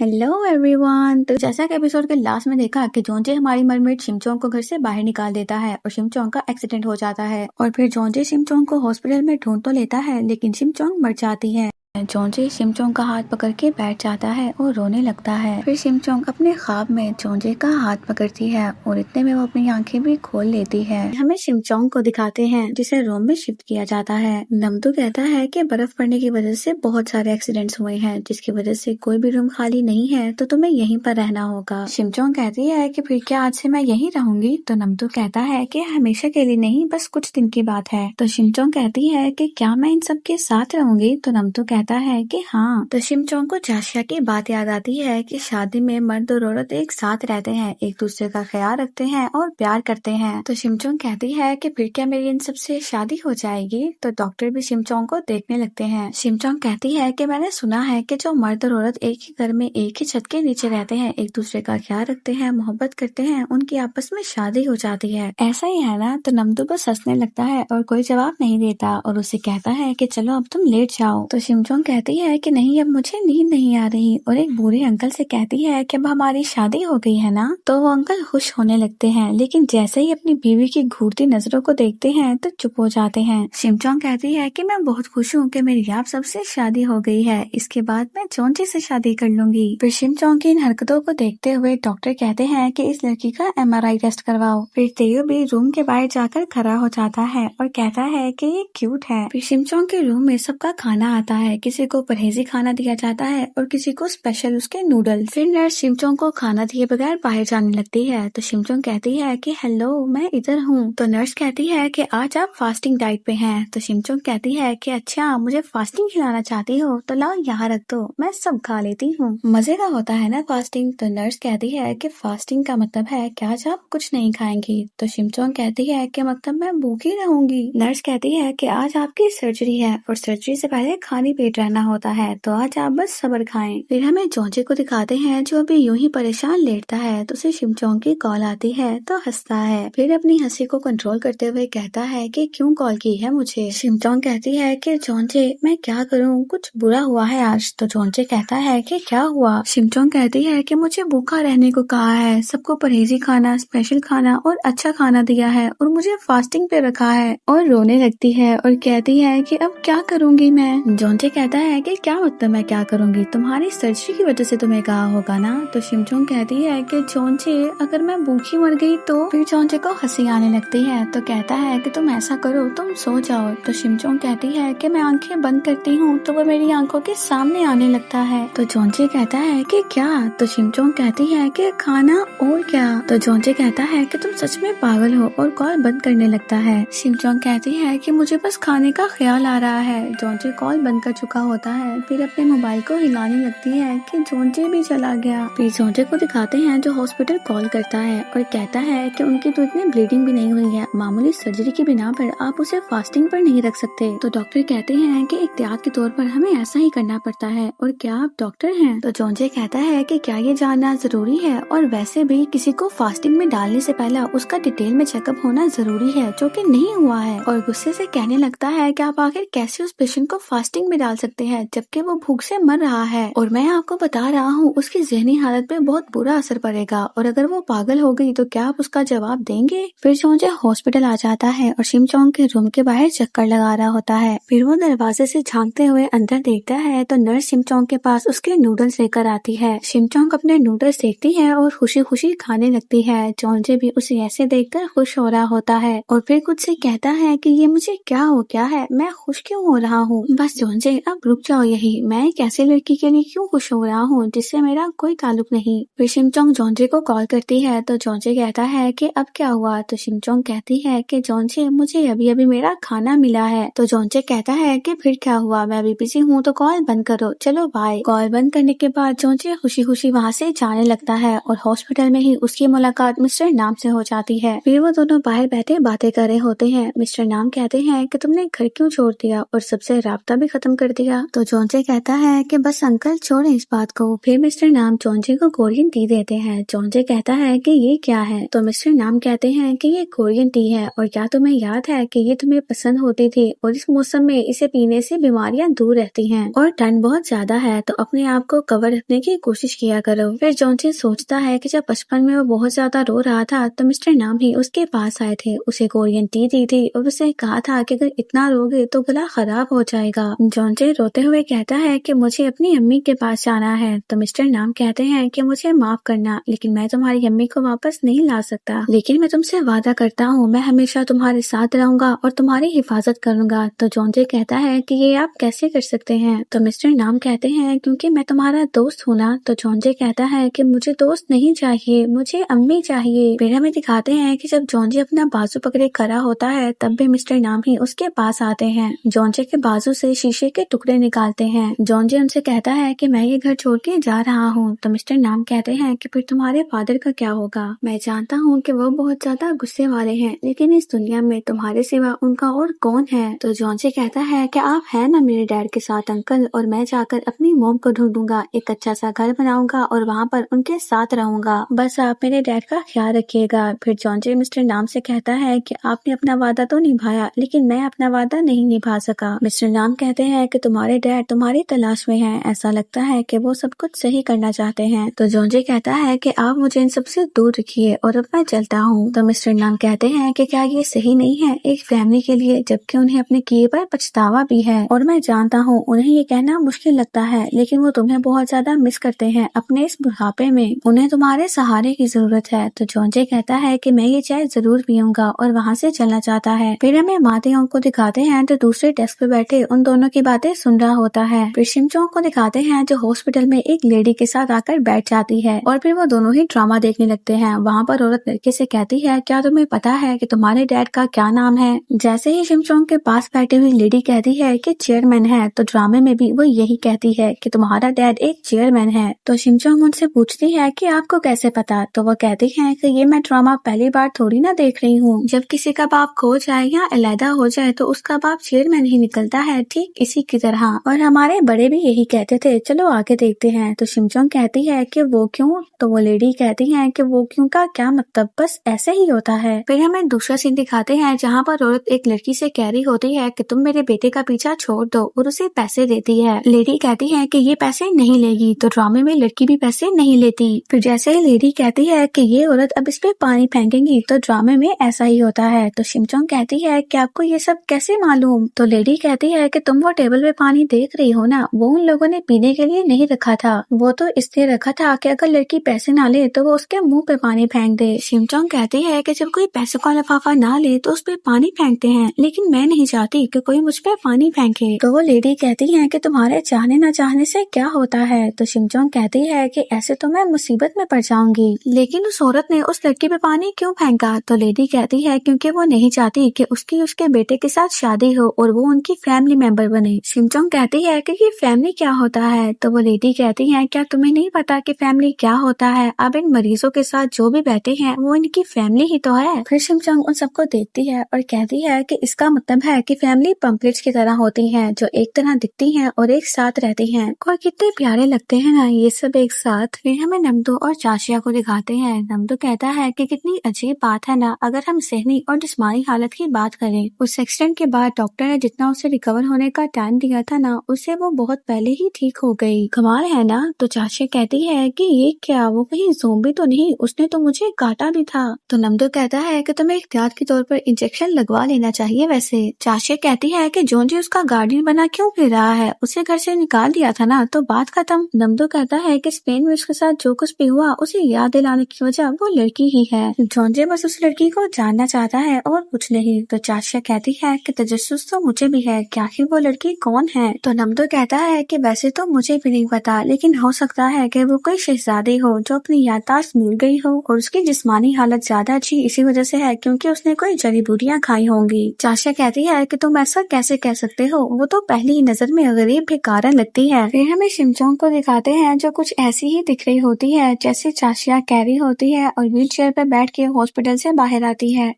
Hello everyone. तो जैसा कि एपिसोड के लास्ट में देखा कि जोंजे हमारी मरमेड शिमचोंग को घर से बाहर निकाल देता है और शिमचोंग का एक्सीडेंट हो जाता है और फिर जोंजे शिमचोंग को हॉस्पिटल में ढूंढ तो लेता है लेकिन शिमचोंग मर जाती है। जोंजे शिमचोंग का हाथ पकड़ के बैठ जाता है और रोने लगता है। फिर शिमचोंग अपने ख्वाब में जोंजे का हाथ पकड़ती है और इतने में वो अपनी आंखें भी खोल लेती है। हमें शिमचोंग को दिखाते हैं जिसे रोम में शिफ्ट किया जाता है। नमदू कहता है कि बर्फ पड़ने की वजह से बहुत सारे एक्सीडेंट्स हुए हैं जिसकी वजह से कोई भी रूम खाली नहीं है तो तुम्हें यहीं पर रहना होगा। शिमचोंग कहती है कि फिर क्या आज से मैं यहीं रहूंगी? तो नमदू कहता है कि हमेशा के लिए नहीं, बस कुछ दिन की बात है। तो शिमचोंग कहती है कि क्या मैं इन सब के साथ रहूंगी? तो नमदू कहता है कि हाँ। तो शिमचोंग को जाशिया की बात याद आती है कि शादी में मर्द और औरत एक साथ रहते हैं, एक दूसरे का ख्याल रखते हैं और प्यार करते हैं। तो शिमचोंग कहती है कि फिर क्या मेरी इन सब से शादी हो जाएगी? तो डॉक्टर भी शिमचोंग को देखने लगते हैं। शिमचोंग कहती है कि मैंने सुना है कि जो मर्द और औरत एक ही घर में एक ही छत के नीचे रहते हैं, एक दूसरे का ख्याल रखते हैं, मोहब्बत करते हैं, उनकी आपस में शादी हो जाती है। ऐसा ही है ना? तो नमदू बस हंसने लगता है और कोई जवाब नहीं देता और उसे कहता है कि चलो अब तुम लेट जाओ। तो शिमचोंग कहती है कि नहीं, अब मुझे नींद नहीं आ रही और एक बूढ़े अंकल से कहती है कि अब हमारी शादी हो गई है ना। तो वो अंकल खुश होने लगते हैं लेकिन जैसे ही अपनी बीवी की घूरती नजरों को देखते हैं तो चुप हो जाते हैं। शिमचोंग कहती है कि मैं बहुत खुश हूँ कि मेरी आप सबसे शादी हो गई है, इसके बाद मैं जोंजे से शादी कर लूंगी। फिर शिमचोंग की इन हरकतों को देखते हुए डॉक्टर कहते हैं कि इस लड़की का MRI टेस्ट करवाओ। फिर तेयो भी रूम के बाहर जाकर खड़ा हो जाता है और कहता है कि ये क्यूट है। फिर शिमचोंग के रूम में सबका खाना आता है, किसी को परहेजी खाना दिया जाता है और किसी को स्पेशल उसके नूडल्स। फिर नर्स शिमचोंग को खाना दिए बगैर बाहर जाने लगती है। तो शिमचोंग कहती है कि हेलो, मैं इधर हूँ। तो नर्स कहती है कि आज आप फास्टिंग डाइट पे हैं। तो शिमचोंग कहती है कि अच्छा, मुझे फास्टिंग खिलाना चाहती हो तो लाओ यहाँ रख दो, मैं सब खा लेती हूँ। मजे का होता है ना फास्टिंग? तो नर्स कहती है कि फास्टिंग का मतलब है कि आज आप कुछ नहीं खाएंगी। तो शिमचोंग कहती है कि मतलब मैं भूखी रहूंगी। नर्स कहती है कि आज आपकी सर्जरी है और सर्जरी से पहले खाली पेट रहना होता है, तो आज आप बस सब्र खाएं। फिर हमें जोंजे को दिखाते हैं जो अभी यूं ही परेशान लेटता है। तो उसे शिमचोंग की कॉल आती है तो हंसता है, फिर अपनी हंसी को कंट्रोल करते हुए कहता है कि क्यों कॉल की है मुझे? शिमचोंग कहती है कि जोंजे, मैं क्या करूं, कुछ बुरा हुआ है आज। तो जोंजे कहता है कि क्या हुआ? शिमचोंग कहती है कि मुझे भूखा रहने को कहा है, सबको परहेजी खाना, स्पेशल खाना और अच्छा खाना दिया है और मुझे फास्टिंग पे रखा है। और रोने लगती है और कहती है कि अब क्या करूंगी मैं? जोंजे कहता है कि क्या मतलब मैं क्या करूंगी, तुम्हारी सर्जरी की वजह से तुम्हें कहा होगा ना। तो शिमचोंग कहती है कि जोंजे, अगर मैं भूखी मर गई तो? फिर जोंजे को हंसी आने लगती है तो कहता है कि तुम ऐसा करो, तुम सो जाओ। तो शिमचोंग कहती है कि मैं आंखें बंद करती हूँ तो वो मेरी आंखों के सामने आने लगता है। तो जोंजे कहता है कि क्या? तो शिमचोंग कहती है कि खाना और क्या? तो जोंजे कहता है कि तुम सच में पागल हो और कॉल बंद करने लगता है। शिमचोंग कहती है कि मुझे बस खाने का ख्याल आ रहा है। जोंजे कॉल बंद कर चुका होता है, फिर अपने मोबाइल को हिलाने लगती है कि जोंजे भी चला गया। फिर जोंजे को दिखाते हैं जो हॉस्पिटल कॉल करता है और कहता है कि उनकी दूध में ब्लीडिंग भी नहीं हुई है, मामूली सर्जरी की बिना पर आप उसे फास्टिंग पर नहीं रख सकते। तो डॉक्टर कहते हैं कि एहतियात के तौर पर हमें ऐसा ही करना पड़ता है, और क्या आप डॉक्टर हैं? तो जोंजे कहता है कि क्या ये जानना जरूरी है, और वैसे भी किसी को फास्टिंग में डालने से पहले उसका डिटेल में चेकअप होना जरूरी है, जो कि नहीं हुआ है। और गुस्से से कहने लगता है कि आप आखिर कैसे उस पेशेंट को फास्टिंग में डाल सकते हैं जबकि वो भूख से मर रहा है, और मैं आपको बता रहा हूँ उसकी ज़हनी हालत पे बहुत बुरा असर पड़ेगा, और अगर वो पागल हो गई तो क्या आप उसका जवाब देंगे? फिर जोंजे हॉस्पिटल आ जाता है और शिमचोंग के रूम के बाहर चक्कर लगा रहा होता है। फिर वो दरवाजे से झांकते हुए अंदर देखता है तो नर्स शिमचोंग के पास उसके नूडल्स लेकर आती है। शिमचोंग अपने नूडल्स देखती है और खुशी खुशी खाने लगती है। जोंजे भी उसे ऐसे देखकर खुश हो रहा होता है और फिर खुद से कहता है कि ये मुझे क्या हो गया है, मैं खुश क्यों हो रहा हूँ? बस जोंजे, अब रुक जाओ यही, मैं एक ऐसी लड़की के लिए क्यों खुश हो रहा हूँ जिससे मेरा कोई ताल्लुक नहीं। फिर शिमचोंग जोंजे को कॉल करती है तो जोंजे कहता है कि अब क्या हुआ? तो शिमचोंग कहती है कि जोंजे, मुझे अभी अभी मेरा खाना मिला है। तो जोंजे कहता है कि फिर क्या हुआ, मैं अभी बिजी हूँ तो कॉल बंद करो, चलो बाय। कॉल बंद करने के बाद जोंजे खुशी खुशी वहाँ से जाने लगता है और हॉस्पिटल में ही उसकी मुलाकात मिस्टर नाम से हो जाती है। फिर वो दोनों बाहर बैठे बातें कर रहे होते हैं। मिस्टर नाम कहते हैं कि तुमने घर क्यों छोड़ दिया और सबसे राब्ता भी खत्म कर कर दिया। तो जोंजे कहता है कि बस अंकल छोड़ें इस बात को। फिर मिस्टर नाम जोंजे को कोरियन टी देते हैं। जोंजे कहता है कि ये क्या है? तो मिस्टर नाम कहते हैं कि ये कोरियन टी है और क्या तुम्हें याद है कि ये तुम्हें पसंद होती थी और इस मौसम में इसे पीने से बीमारियां दूर रहती हैं और ठंड बहुत ज्यादा है तो अपने आप को कवर रखने की कोशिश किया करो। फिर जोंजे सोचता है कि जब बचपन में वो बहुत ज्यादा रो रहा था तो मिस्टर नाम ही उसके पास आए थे, उसे कोरियन टी दी थी और उसे कहा था कि अगर इतना रोगे तो गला खराब हो जाएगा। जोंजे रोते हुए कहता है कि मुझे अपनी अम्मी के पास जाना है। तो मिस्टर नाम कहते हैं कि मुझे माफ करना लेकिन मैं तुम्हारी अम्मी को वापस नहीं ला सकता, लेकिन मैं तुमसे वादा करता हूँ मैं हमेशा तुम्हारे साथ रहूंगा और तुम्हारी हिफाजत करूंगा। तो जोंजे कहता है कि ये आप कैसे कर सकते हैं? तो मिस्टर नाम कहते हैं क्योंकि मैं तुम्हारा दोस्त हूँ ना। तो जोंजे कहता है कि मुझे दोस्त नहीं चाहिए, मुझे अम्मी चाहिए। फिर हमें दिखाते हैं कि जब जोंजे अपना बाजू पकड़े खड़ा होता है तब भी मिस्टर नाम ही उसके पास आते हैं। जोंजे के बाजू से शीशे के टुकड़े निकालते हैं। जोंजे उनसे कहता है कि मैं ये घर छोड़ के जा रहा हूँ। तो मिस्टर नाम कहते हैं कि फिर तुम्हारे फादर का क्या होगा? मैं जानता हूँ कि वो बहुत ज्यादा गुस्से वाले हैं लेकिन इस दुनिया में तुम्हारे सिवा उनका और कौन है? तो जोंजे कहता है कि आप है ना मेरे डैड के साथ अंकल और मैं जाकर अपनी मोम को ढूंढूंगा, एक अच्छा सा घर बनाऊंगा और वहाँ पर उनके साथ रहूंगा, बस आप मेरे डैड का ख्याल रखिएगा। फिर जोंजे मिस्टर नाम से कहता है कि आपने अपना वादा तो निभाया लेकिन मैं अपना वादा नहीं निभा सका। मिस्टर नाम कहते हैं कि तुम्हारे डैड तुम्हारी तलाश में हैं, ऐसा लगता है कि वो सब कुछ सही करना चाहते हैं। तो जोंजे कहता है कि आप मुझे इन सबसे दूर रखिए और अब मैं चलता हूँ। तो मिस्टर नाम कहते हैं कि क्या ये सही नहीं है एक फैमिली के लिए जबकि उन्हें अपने किए पर पछतावा भी है और मैं जानता हूँ उन्हें ये कहना मुश्किल लगता है लेकिन वो तुम्हें बहुत ज्यादा मिस करते हैं अपने इस बुढ़ापे में, उन्हें तुम्हारे सहारे की जरूरत है। तो जोंजे कहता है कि मैं ये चाय जरूर पीऊंगा और वहाँ से चलना चाहता है। फिर हमें मातेयों को दिखाते हैं जो दूसरे डेस्क पे बैठे उन दोनों की बातें सुन रहा होता है। फिर शिमचोंग को दिखाते हैं जो हॉस्पिटल में एक लेडी के साथ आकर बैठ जाती है और फिर वो दोनों ही ड्रामा देखने लगते हैं। वहाँ पर औरत लड़के से कहती है क्या तुम्हें पता है कि तुम्हारे डैड का क्या नाम है? जैसे ही शिमचोंग के पास बैठी हुई लेडी कहती है कि चेयरमैन है तो ड्रामे में भी वो यही कहती है कि तुम्हारा डैड एक चेयरमैन है। तो शिमचोंग उनसे पूछती है कि आपको कैसे पता? तो वो कहती है कि ये मैं ड्रामा पहली बार थोड़ी ना देख रही हूँ, जब किसी का बाप खो जाए या अलहदा हो जाए तो उसका बाप चेयरमैन ही निकलता है, ठीक इसी की तरह। और हमारे बड़े भी यही कहते थे, चलो आगे देखते हैं। तो शिमचोंग कहती है कि वो क्यों? तो वो लेडी कहती है कि वो क्यों का क्या मतलब, बस ऐसे ही होता है। फिर हमें दूसरा सीन दिखाते हैं जहाँ पर औरत एक लड़की से कह रही होती है कि तुम मेरे बेटे का पीछा छोड़ दो और उसे पैसे देती है। लेडी कहती है कि ये पैसे नहीं लेगी तो ड्रामे में लड़की भी पैसे नहीं लेती। फिर जैसे ही लेडी कहती है कि ये औरत अब इस पे पानी फेंकेंगी तो ड्रामे में ऐसा ही होता है। तो शिमचोंग कहती है कि आपको ये सब कैसे मालूम? तो लेडी कहती है कि तुम वो टेबल पे पानी देख रही हो ना, वो उन लोगों ने पीने के लिए नहीं रखा था, वो तो इसलिए रखा था कि अगर लड़की पैसे ना ले तो वो उसके मुंह पे पानी फेंक दे। शिमचोंग कहती है कि जब कोई पैसों का लिफाफा ना ले तो उस पे पानी फेंकते हैं, लेकिन मैं नहीं चाहती कि कोई मुझ पे पानी फेंके। तो वो लेडी कहती है कि तुम्हारे चाहने न चाहने से क्या होता है? तो शिमचोंग कहती है कि ऐसे तो मैं मुसीबत में पड़ जाऊंगी, लेकिन उस औरत ने उस लड़की पे पानी क्यों फेंका? तो लेडी कहती है क्योंकि वो नहीं चाहती कि उसकी उसके बेटे के साथ शादी हो और वो उनकी फैमिली मेंबर बने। शिमचोंग कहती है कि ये फैमिली क्या होता है? तो वो लेडी कहती है क्या तुम्हें नहीं पता कि फैमिली क्या होता है? अब इन मरीजों के साथ जो भी बैठे हैं वो इनकी फैमिली ही तो है। फिर शिमचोंग उन सबको देखती है और कहती है कि इसका मतलब है कि फैमिली पंपलेट्स की तरह होती है जो एक तरह दिखती है और एक साथ रहती है। और कितने प्यारे लगते हैं ना ये सब एक साथ। फिर हमें नमदो और चाशिया को दिखाते हैं। नमदो कहता है कि कितनी अजीब बात है ना, अगर हम सहनी और जिस्मानी हालत की बात करें, उस एक्सीडेंट के बाद डॉक्टर ने जितना उसे रिकवर होने का टाइम दिया था ना, उससे वो बहुत पहले ही ठीक हो गई। कमाल है ना। तो चाशिया कहती है कि ये क्या, वो कहीं ज़ोंबी तो नहीं, उसने तो मुझे काटा भी था। तो नमदो कहता है कि तुम्हें एहतियात के तौर पर इंजेक्शन लगवा लेना चाहिए। वैसे चाशिया कहती है कि जोंजी उसका गार्डियन बना क्यों फिर रहा है, उसे घर से निकाल दिया था ना, तो बात खत्म। नमदो कहता है कि स्पेन में उसके साथ जो कुछ भी हुआ उसे याद दिलाने की वजह वो लड़की ही है। जोंजे बस उस लड़की को जानना चाहता है और कुछ नहीं। तो चाशिया कहती है कि तजस्सुस तो मुझे भी है कि आखिर वो लड़की कौन है। तो नमदो कहता है कि वैसे तो मुझे भी नहीं पता, लेकिन हो सकता है कि वो कोई शहजादी हो जो अपनी याददाश्त भूल गई हो और उसकी जिस्मानी हालत ज्यादा अच्छी इसी वजह से है क्योंकि उसने कोई जड़ी बूटियां खाई होंगी। चाशिया कहती है कि तुम ऐसा कैसे कह सकते हो, वो तो पहली नजर में गरीब बेकारा लगती है। फिर हमें शिमचोंग को दिखाते हैं जो कुछ ऐसी ही दिख रही होती है जैसे चाशिया कह रही होती है और व्हील चेयर पर बैठ के हॉस्पिटल से बाहर आती है।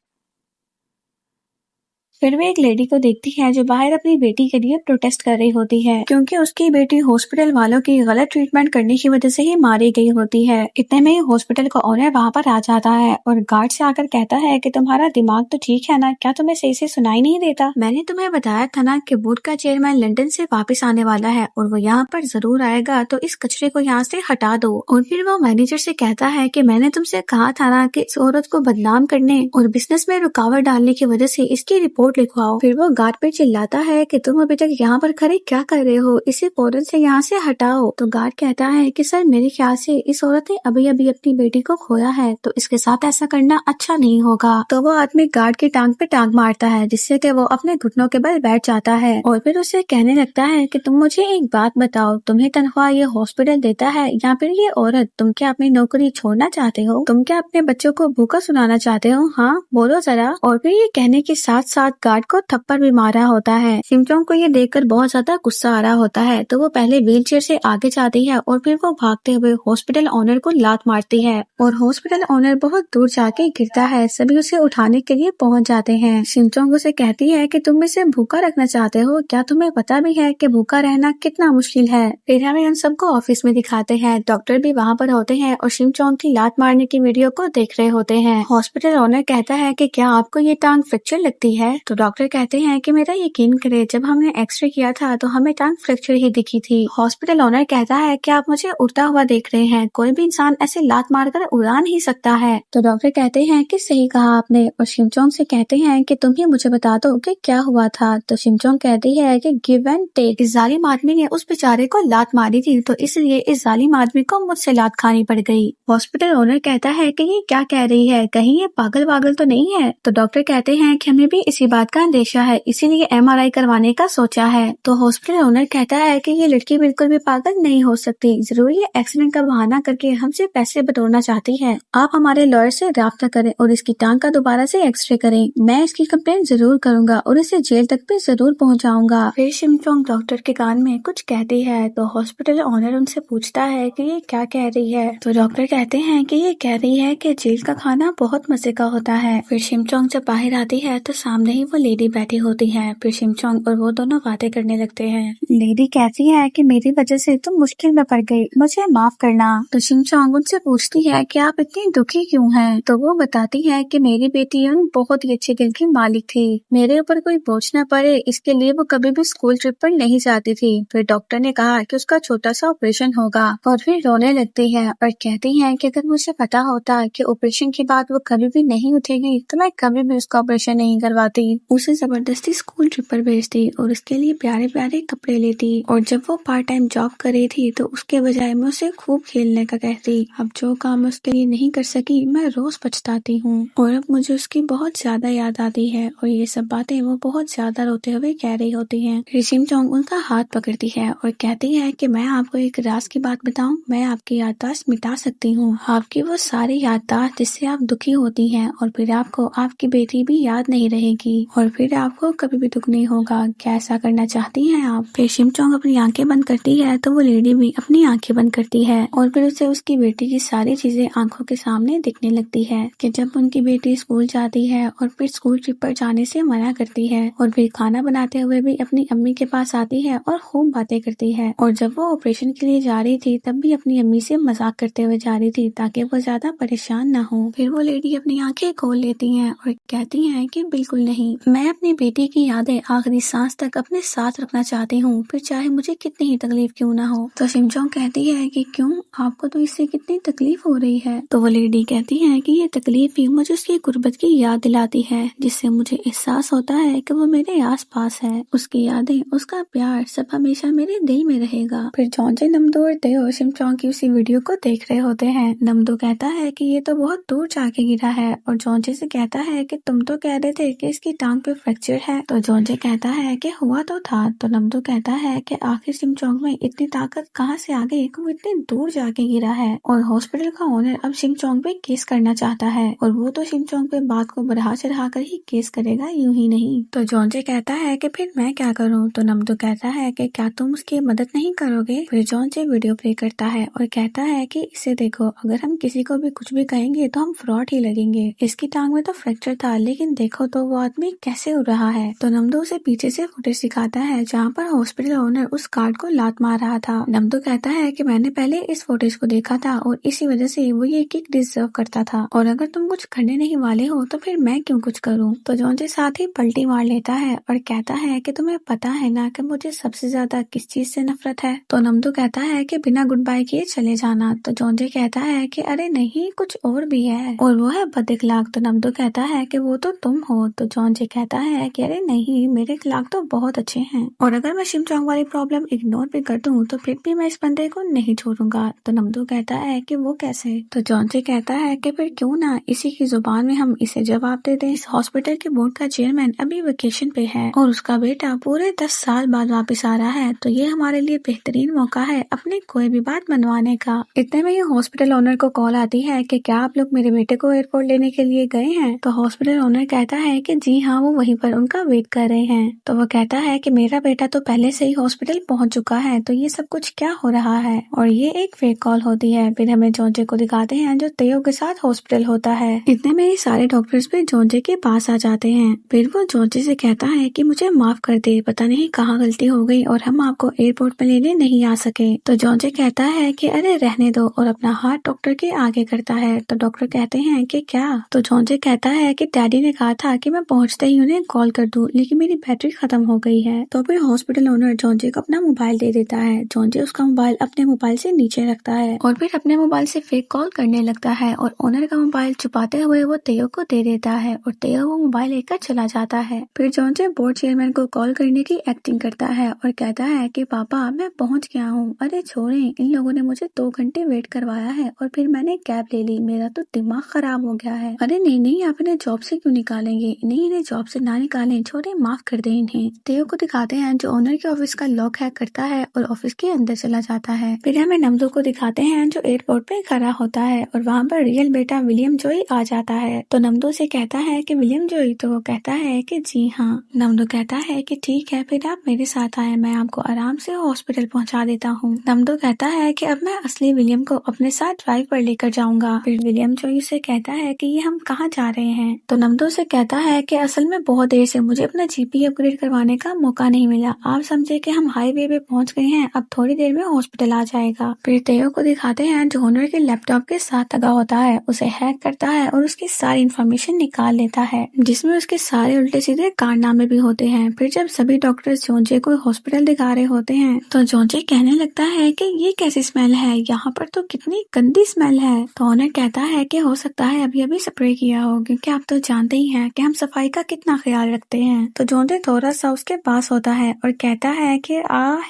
फिर वो एक लेडी को देखती है जो बाहर अपनी बेटी के लिए प्रोटेस्ट कर रही होती है, क्योंकि उसकी बेटी हॉस्पिटल वालों की गलत ट्रीटमेंट करने की वजह से ही मारी गई होती है। इतने में ही हॉस्पिटल का ओनर वहाँ पर आ जाता है और गार्ड से आकर कहता है कि तुम्हारा दिमाग तो ठीक है ना, क्या तुम्हें सही से सुनाई नहीं देता? मैंने तुम्हें बताया था ना कि बोर्ड का चेयरमैन लंदन से वापस आने वाला है और वो यहाँ पर जरूर आएगा, तो इस कचरे को यहाँ से हटा दो। और फिर वो मैनेजर से कहता है कि मैंने तुमसे कहा था ना कि इस औरत को बदनाम करने और बिजनेस में रुकावट डालने की वजह से इसकी रिपोर्ट लिखवाओ। फिर वो गार्ड पे चिल्लाता है कि तुम अभी तक यहाँ पर खड़े क्या कर रहे हो, इसे फौरन से यहाँ से हटाओ। तो गार्ड कहता है कि सर मेरे ख्याल से इस औरत ने अभी अभी अपनी बेटी को खोया है, तो इसके साथ ऐसा करना अच्छा नहीं होगा। तो वो आदमी गार्ड की टांग पे टांग मारता है, जिससे कि वो अपने घुटनों के बल बैठ जाता है और फिर उसे कहने लगता है कि तुम मुझे एक बात बताओ, तुम्हें तनख्वाह ये हॉस्पिटल देता है या फिर ये औरत? तुम क्या अपनी नौकरी छोड़ना चाहते हो? तुम क्या अपने बच्चों को भूखा सुनाना चाहते हो? हाँ बोलो जरा। और फिर ये कहने के साथ साथ गार्ड को थप्पड़ भी मारा होता है। शिमचोंग को ये देखकर बहुत ज्यादा गुस्सा आ रहा होता है, तो वो पहले व्हीलचेयर से आगे जाती है और फिर वो भागते हुए हॉस्पिटल ओनर को लात मारती है और हॉस्पिटल ओनर बहुत दूर जाके गिरता है। सभी उसे उठाने के लिए पहुंच जाते हैं। शिमचोंग उसे कहती है कि तुम इसे भूखा रखना चाहते हो, क्या तुम्हें पता भी है कि भूखा रहना कितना मुश्किल है? फिर हमें उन सबको ऑफिस में दिखाते हैं। डॉक्टर भी वहाँ पर होते हैं और शिमचोंग की लात मारने की वीडियो को देख रहे होते हैं। हॉस्पिटल ओनर कहता है कि क्या आपको ये टांग फ्रैक्चर लगती है? तो डॉक्टर कहते हैं कि मेरा यकीन करे, जब हमने एक्सरे किया था तो हमें टांग फ्रैक्चर ही दिखी थी। हॉस्पिटल ओनर कहता है कि आप मुझे उड़ता हुआ देख रहे हैं, कोई भी इंसान ऐसे लात मारकर उड़ा नहीं सकता है। तो डॉक्टर कहते हैं कि सही कहा आपने, और शिमचोंग से कहते हैं कि तुम ही मुझे बता दो कि क्या हुआ था। तो शिमचोंग कहती है कि गिव एंड टेक। इस जालिम आदमी ने उस बेचारे को लात मारी थी, तो इसलिए इस जालिम आदमी को मुझसे लात खानी पड़ गई। हॉस्पिटल ओनर कहता है कि ये क्या कह रही है, कहीं ये पागल वागल तो नहीं है? तो डॉक्टर कहते हैं कि हमें भी इसी बात का अंदेशा है, इसीलिए MRI करवाने का सोचा है। तो हॉस्पिटल ओनर कहता है कि ये लड़की बिल्कुल भी पागल नहीं हो सकती, जरूर ये एक्सीडेंट का बहाना करके हमसे पैसे बटोरना चाहती है। आप हमारे लॉयर से राब्ता करें और इसकी टांग का दोबारा से एक्सरे करें। मैं इसकी कंप्लेंट जरूर करूंगा और इसे जेल तक भी जरूर पहुंचाऊंगा। फिर शिमचोंग डॉक्टर के कान में कुछ कहती है, तो हॉस्पिटल ओनर उनसे पूछता है कि ये क्या कह रही है। तो डॉक्टर कहते हैं कि ये कह रही है कि जेल का खाना बहुत मजे का होता है। फिर शिमचोंग जब बाहर आती है तो सामने ही वो लेडी बैठी होती है। फिर शिमचोंग और वो दोनों बातें करने लगते हैं। लेडी कहती है कि मेरी वजह से तुम मुश्किल में पड़ गई, मुझे माफ करना। तो शिमचोंग उनसे पूछती है कि आप इतनी दुखी क्यों हैं? तो वो बताती है कि मेरी बेटी बहुत ही अच्छे दिल की मालिक थी, मेरे ऊपर कोई बोझ न पड़े इसके लिए वो कभी भी स्कूल ट्रिप पर नहीं जाती थी। फिर डॉक्टर ने कहा कि उसका छोटा सा ऑपरेशन होगा और फिर रोने लगती है और कहती है कि अगर मुझे पता होता कि ऑपरेशन के बाद वो कभी भी नहीं उठेगी तो मैं कभी भी उसका ऑपरेशन नहीं करवाती। उसे जबरदस्ती स्कूल ट्रिप पर भेजती और उसके लिए प्यारे प्यारे कपड़े लेती, और जब वो पार्ट टाइम जॉब कर रही थी तो उसके बजाय मैं उसे खूब खेलने का कहती। अब जो काम उसके लिए नहीं कर सकी मैं रोज पछताती हूँ और अब मुझे उसकी बहुत ज्यादा याद आती है। और ये सब बातें वो बहुत ज्यादा रोते हुए कह रही होती है। शिमचोंग उनका हाथ पकड़ती है और कहती है कि मैं आपको एक राज की बात बताऊं, मैं आपकी याददाश्त मिटा सकती हूँ, आपकी वो सारी याददाश्त जिससे आप दुखी होती हैं, और फिर आपको आपकी बेटी भी याद नहीं रहेगी और फिर आपको कभी भी दुख नहीं होगा। क्या ऐसा करना चाहती हैं आप? फिर शिमचोंग अपनी आंखें बंद करती है तो वो लेडी भी अपनी आंखें बंद करती है और फिर उसे उसकी बेटी की सारी चीजें आंखों के सामने दिखने लगती है कि जब उनकी बेटी स्कूल जाती है और फिर स्कूल ट्रिप पर जाने से मना करती है, और फिर खाना बनाते हुए भी अपनी अम्मी के पास आती है और खूब बातें करती है, और जब वो ऑपरेशन के लिए जा रही थी तब भी अपनी अम्मी से मजाक करते हुए जा रही थी ताकि वो ज्यादा परेशान ना हो। फिर वो लेडी अपनी आंखें खोल लेती हैं और कहती हैं कि बिल्कुल नहीं, मैं अपनी बेटी की यादें आखिरी सांस तक अपने साथ रखना चाहती हूँ, फिर चाहे मुझे कितनी ही तकलीफ क्यों ना हो। तो शिमचोंग कहती है कि क्यों, आपको तो इससे कितनी तकलीफ हो रही है? तो वो लेडी कहती है कि ये तकलीफ ही मुझे उसकी गुर्बत की याद दिलाती है, जिससे मुझे एहसास होता है कि वो मेरे आस पास है, उसकी यादें, उसका प्यार सब हमेशा मेरे दिल में रहेगा। फिर जॉन्जे, नमदो और तेओ शिमचोंग की उसी वीडियो को देख रहे होते हैं। नमदो कहता है कि ये तो बहुत दूर जाके गिरा है, और जॉन्जे से कहता है कि तुम तो कह रहे थे कि इसकी टांग पे फ्रैक्चर है। तो जॉन्जे कहता है कि हुआ तो था। तो नमदो कहता है कि आखिर शिमचोंग में इतनी ताकत कहाँ से आ गई कि वो इतनी दूर जाके गिरा है, और हॉस्पिटल का ओनर अब शिमचोंग पे केस करना चाहता है, और वो तो शिमचोंग पे बात को बढ़ा चढ़ा कर ही केस करेगा, यूं ही नहीं। तो जॉन्जे कहता है कि फिर मैं क्या करूं? तो नमदो कहता है कि क्या तुम उसकी मदद नहीं करोगे? फिर जॉन्जे वीडियो प्ले करता है और कहता है कि इसे देखो, अगर हम किसी को भी कुछ भी कहेंगे तो हम फ्रॉड ही लगेंगे। इसकी टांग में तो फ्रैक्चर था, लेकिन देखो तो वो आदमी कैसे हो रहा है। तो नमदो उसे पीछे से फुटेज दिखाता है जहाँ पर हॉस्पिटल ओनर उस गार्ड को लात मार रहा था। नमदो कहता है कि मैंने पहले इस फुटेज को देखा था और इसी वजह से वो ये किक डिजर्व करता था, और अगर तुम कुछ करने नहीं वाले हो तो फिर मैं क्यों कुछ करूँ। तो जॉन्जे साथ ही पलटी मार लेता है और कहता है कि तुम्हें पता है ना कि मुझे सबसे ज्यादा किस चीज से नफरत है। तो नमदो कहता है कि बिना गुड बाय किए चले जाना। तो जॉन्जे कहता है कि अरे नहीं, कुछ और भी है, और वो है बदइखलाक। तो नमदो कहता है कि वो तो तुम हो। तो जॉन्जे कहता है कि अरे नहीं, मेरे इखलाक तो बहुत अच्छे हैं, और अगर मैं शिमचोंग वाली प्रॉब्लम इग्नोर भी कर दूं तो फिर भी मैं इस बंदे को नहीं छोड़ूंगा। तो नमदो कहता है कि वो कैसे। तो जॉन्जे कहता है कि फिर क्यों ना इसी की जुबान में हम इसे जवाब दे दें। इस हॉस्पिटल के बोर्ड का चेयरमैन अभी वेकेशन पे है और उसका बेटा पूरे 10 साल बाद वापस आ रहा है, तो ये हमारे लिए बेहतरीन मौका है अपनी कोई भी बात मनवाने का। इतने में ये हॉस्पिटल ओनर को कॉल आती है कि क्या आप लोग मेरे बेटे को एयरपोर्ट लेने के लिए गए हैं। तो हॉस्पिटल ओनर कहता है कि जी हाँ, वो वहीं पर उनका वेट कर रहे हैं। तो वो कहता है कि मेरा बेटा तो पहले से ही हॉस्पिटल पहुंच चुका है, तो ये सब कुछ क्या हो रहा है। और ये एक फेक कॉल होती है। फिर हमें जॉन्जे को दिखाते हैं जो तेयो के साथ हॉस्पिटल होता है। इतने में ये सारे डॉक्टर्स भी जॉन्जे के पास आ जाते हैं। फिर वो जॉन्जे से कहता है कि मुझे माफ कर दे, पता नहीं कहाँ गलती हो गई और हम आपको एयरपोर्ट में लेने नहीं आ सके। तो जॉन्जे कहता है कि अरे रहने दो, और अपना हाथ डॉक्टर के आगे करता है। तो डॉक्टर कहते हैं कि क्या। तो जॉन्जे कहता है कि डैडी ने कहा था कि मैं पहुंचते ही उन्हें कॉल कर दूं, लेकिन मेरी बैटरी खत्म हो गई है। तो फिर हॉस्पिटल ओनर जॉन्जे को अपना मोबाइल दे देता है। जॉन्जे उसका मोबाइल अपने मोबाइल से नीचे रखता है और फिर अपने मोबाइल से फेक कॉल करने लगता है, और ओनर का मोबाइल छुपाते हुए वो तेयो को दे देता है और तेयो वो मोबाइल लेकर चला जाता है। फिर जॉन्जे बोर्ड चेयरमैन को कॉल करने की एक्टिंग करता है और कहता है कि पापा मैं पहुंच गया हूँ। अरे छोड़े, इन लोगों ने मुझे 2 घंटे वेट करवाया है और फिर मैंने कैब ले ली, मेरा तो दिमाग खराब हो गया है। अरे नहीं नहीं, आप इन्हें जॉब से क्यों निकालेंगे। नहीं, इन्हें जॉब से ना निकालें, छोड़े, माफ कर दे इन्हें। तेयो को दिखाते हैं जो ओनर के ऑफिस का लॉक हैक करता है और ऑफिस के अंदर चला जाता है। फिर हमें नमदो को दिखाते हैं जो एयरपोर्ट पे खड़ा होता है और वहाँ पर रियल बेटा विलियम जोई आ जाता है। तो नमदो से कहता है कि विलियम जोई। तो वो कहता है कि जी हाँ। नमदो कहता है कि ठीक है, फिर आप मेरे साथ आए, मैं आपको आराम से हॉस्पिटल पहुँचा देता हूँ। नमदो कहता है कि अब मैं असली विलियम को अपने साथ ड्राइव पर लेकर जाऊंगा। फिर विलियम जोई से कहता है कि ये हम कहाँ जा रहे हैं। तो नमदो से कहता है कि असल में बहुत देर से मुझे अपना जीपी अपग्रेड करवाने का मौका नहीं मिला। आप समझे कि हम हाईवे पे पहुंच गए हैं, अब थोड़ी देर में हॉस्पिटल आ जाएगा। फिर तेयो को दिखाते हैं जो ओनर के लैपटॉप के साथ लगा होता है, उसे हैक करता है और उसकी सारी इन्फॉर्मेशन निकाल लेता है, जिसमें उसके सारे उल्टे सीधे कारनामे भी होते हैं। फिर जब सभी डॉक्टर्स जॉन्जे को हॉस्पिटल दिखा रहे होते हैं तो जॉन्जे कहने लगता है कि ये कैसी स्मेल है, यहाँ पर तो कितनी गंदी स्मेल है। तो ओनर कहता है कि हो सकता है अभी अभी स्प्रे किया हो, क्योंकि आप तो जानते ही हैं कि हम सफाई का कितना ख्याल रखते हैं। तो जॉन्जे थोड़ा सा उसके पास होता है और कहता है कि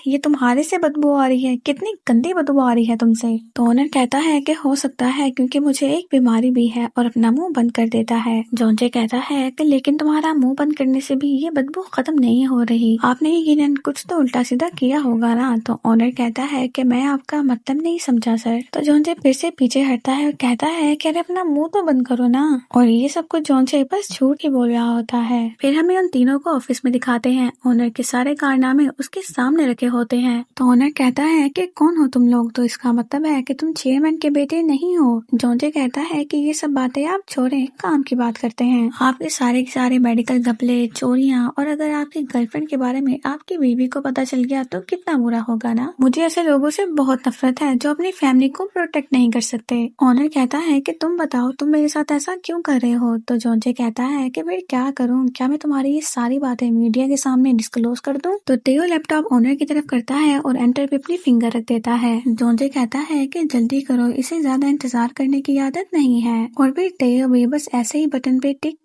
ये तुम्हारे से बदबू आ रही है, कितनी गंदी बदबू आ रही है तुमसे। तो ओनर कहता है कि हो सकता है क्योंकि मुझे एक बीमारी भी है, और अपना मुंह बंद कर देता है। जॉन्जे कहता है कि लेकिन तुम्हारा मुंह बंद करने से भी ये बदबू खत्म नहीं हो रही, आपने यकीनन कुछ तो उल्टा सीधा किया होगा ना। तो ओनर कहता है कि मैं आपका मतलब नहीं समझा सर। तो जॉन्जे फिर से पीछे हटता है और कहता है कि अरे अपना मुंह तो बंद करो ना। और ये सब कुछ जॉन्जे बस झूठ ही बोल रहा होता है। फिर हमें उन तीनों को ऑफिस में दिखाते हैं। ओनर के सारे कारनामे उसके सामने रखे होते हैं। तो ओनर कहता है कि कौन हो तुम लोग। तो इसका मतलब है कि तुम चेयरमैन के बेटे नहीं हो। जॉन्जे कहता है कि ये सब बातें आप छोड़े, काम की बात करते हैं। आपके सारे के सारे मेडिकल घपले, चोरियां, और अगर आपकी गर्लफ्रेंड के बारे में आपकी बीवी को पता चल गया तो कितना बुरा होगा ना। मुझे ऐसे लोगों से बहुत नफरत है जो अपनी फैमिली को प्रोटेक्ट नहीं कर सकते। ओनर कहता है कि तुम बताओ, तुम मेरे साथ ऐसा क्यों कर रहे हो। तो जॉन्जे कहता है कि फिर क्या करूं, क्या मैं तुम्हारी ये सारी बातें मीडिया के सामने डिस्क्लोज कर दूं। तो तेयो लैपटॉप ओनर की तरफ करता है और एंटर पे अपनी फिंगर रख देता है। जॉन्जे कहता है कि जल्दी करो, इसे ज्यादा इंतजार करने की आदत नहीं है। और फिर तेयो भी बस ऐसे ही बटन पे टिक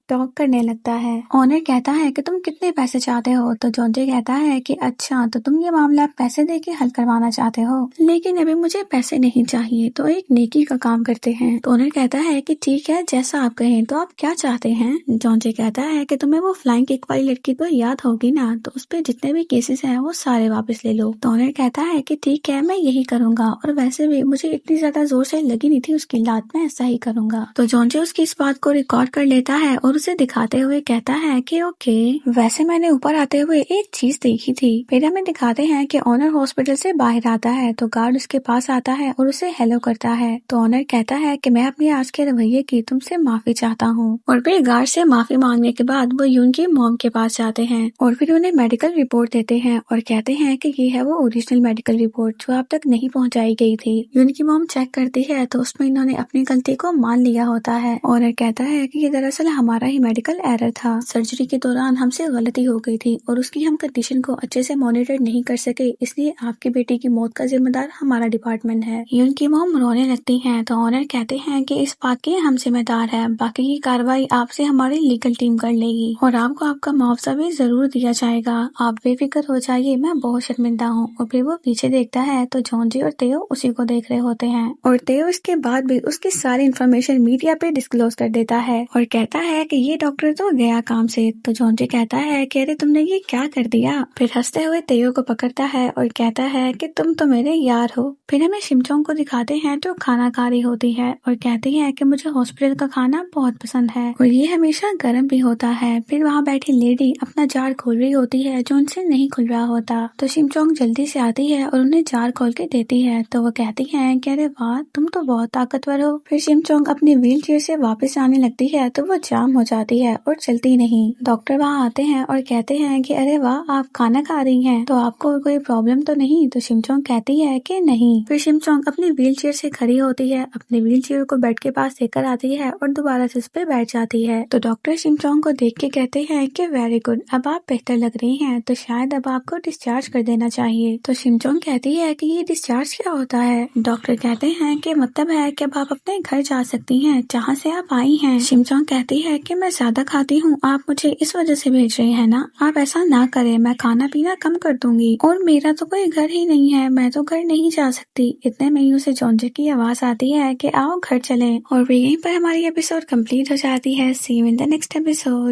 टॉक करने लगता है। ओनर कहता है कि तुम कितने पैसे चाहते हो। तो जॉन्जे कहता है कि अच्छा, तो तुम ये मामला पैसे देके हल करवाना चाहते हो, लेकिन अभी मुझे पैसे नहीं चाहिए, तो एक नेकी का काम करते हैं। तो ओनर कहता है कि ठीक है, जैसा आप कहें। तो आप क्या चाहते हैं। जॉन्जे कहता है कि तुम्हें वो फ्लाइंग किक वाली लड़की तो याद होगी ना, तो उस पे जितने भी केसेस हैं वो सारे वापस ले लो। तो ओनर कहता है कि ठीक है, मैं यही करूंगा, और वैसे भी मुझे इतनी ज्यादा जोर से लगी नहीं थी उसकी लात, में ऐसा ही करूंगा। तो जॉन्जे उसकी इस बात को रिकॉर्ड कर लेता है और उसे दिखाते हुए कहता है कि ओके, वैसे मैंने ऊपर आते हुए एक चीज देखी थी। फिर हमें दिखाते हैं कि ऑनर हॉस्पिटल से बाहर आता है तो गार्ड उसके पास आता है और उसे हेलो करता है। तो ऑनर कहता है कि मैं अपने आज के रवैये की तुमसे माफी चाहता हूँ। और फिर गार्ड से माफी मांगने के बाद वो यून की मॉम के पास जाते हैं और फिर उन्हें मेडिकल रिपोर्ट देते हैं और कहते हैं कि ये है वो ओरिजिनल मेडिकल रिपोर्ट जो अब तक नहीं पहुंचाई गई थी। यून की मॉम चेक करती है तो उसमें इन्होंने अपनी गलती को मान लिया होता है। ऑनर कहता है कि ये दरअसल हमारा ही मेडिकल एरर था, सर्जरी के दौरान हमसे गलती हो गई थी और उसकी हम कंडीशन को अच्छे से मॉनिटर नहीं कर सके, इसलिए आपकी बेटी की मौत का जिम्मेदार हमारा डिपार्टमेंट है। यून की मॉम रोने लगती हैं तो ऑनर कहते हैं कि इस बात के हम जिम्मेदार है, बाकी की कार्रवाई आपसे हमारी लीगल टीम कर लेगी और आपको आपका मुआवजा भी जरूर दिया जाएगा। आप बेफिक्र हो जाइए, मैं बहुत शर्मिंदा हूँ। और फिर वो पीछे देखता है तो जॉन्जी और तेयो उसी को देख रहे होते हैं और तेयो इसके बाद भी उसकी सारी इन्फॉर्मेशन मीडिया पे डिस्क्लोज कर देता है और कहता है कि ये डॉक्टर तो गया काम से। तो जॉन्जी कहता है कि अरे तुमने ये क्या कर दिया। फिर हंसते हुए तेयो को पकड़ता है और कहता है कि तुम तो मेरे यार हो। फिर हमें शिमचोंग को दिखाते हैं जो खाना खा रही होती है और कहती है कि मुझे हॉस्पिटल का खाना बहुत पसंद है और ये हमेशा गर्म भी होता है। फिर वहाँ बैठी लेडी अपना जार खोल रही होती है जो उनसे नहीं खुल रहा होता। तो शिमचोंग जल्दी से आती है और उन्हें जार खोल के देती है। तो वो कहती है कि अरे वाह, तुम तो बहुत ताकतवर हो। फिर शिमचोंग अपनी व्हील चेयर से वापस आने लगती है तो वो जाम हो जाती है और चलती नहीं। डॉक्टर वहाँ आते हैं और कहते हैं कि अरे वाह, आप खाना खा रही हैं, तो आपको कोई प्रॉब्लम तो नहीं। तो शिमचोंग कहती है कि नहीं। फिर शिमचोंग अपनी व्हील चेयर से खड़ी होती है, अपनी व्हील चेयर को बेड के पास लेकर आती है और दोबारा से उस पर बैठ जाती है। तो डॉक्टर शिमचोंग को देख के कहते हैं कि वेरी गुड, अब आप बेहतर लग रही हैं, तो शायद अब आपको डिस्चार्ज कर देना चाहिए। तो शिमचोंग कहती है कि ये डिस्चार्ज क्या होता है। डॉक्टर कहते हैं कि मतलब है कि अब आप अपने घर जा सकती हैं जहाँ से आप आई हैं। शिमचोंग कहती है कि मैं ज्यादा खाती हूँ, आप मुझे इस वजह से भेज रहे हैं ना। आप ऐसा ना करें, मैं खाना पीना कम कर दूंगी और मेरा तो कोई घर ही नहीं है, मैं तो घर नहीं जा सकती। इतने में यूं से जॉन्जी की आवाज आती है कि आओ घर चलें और यहीं पर हमारी एपिसोड कंप्लीट हो जाती है। See you in the next episode.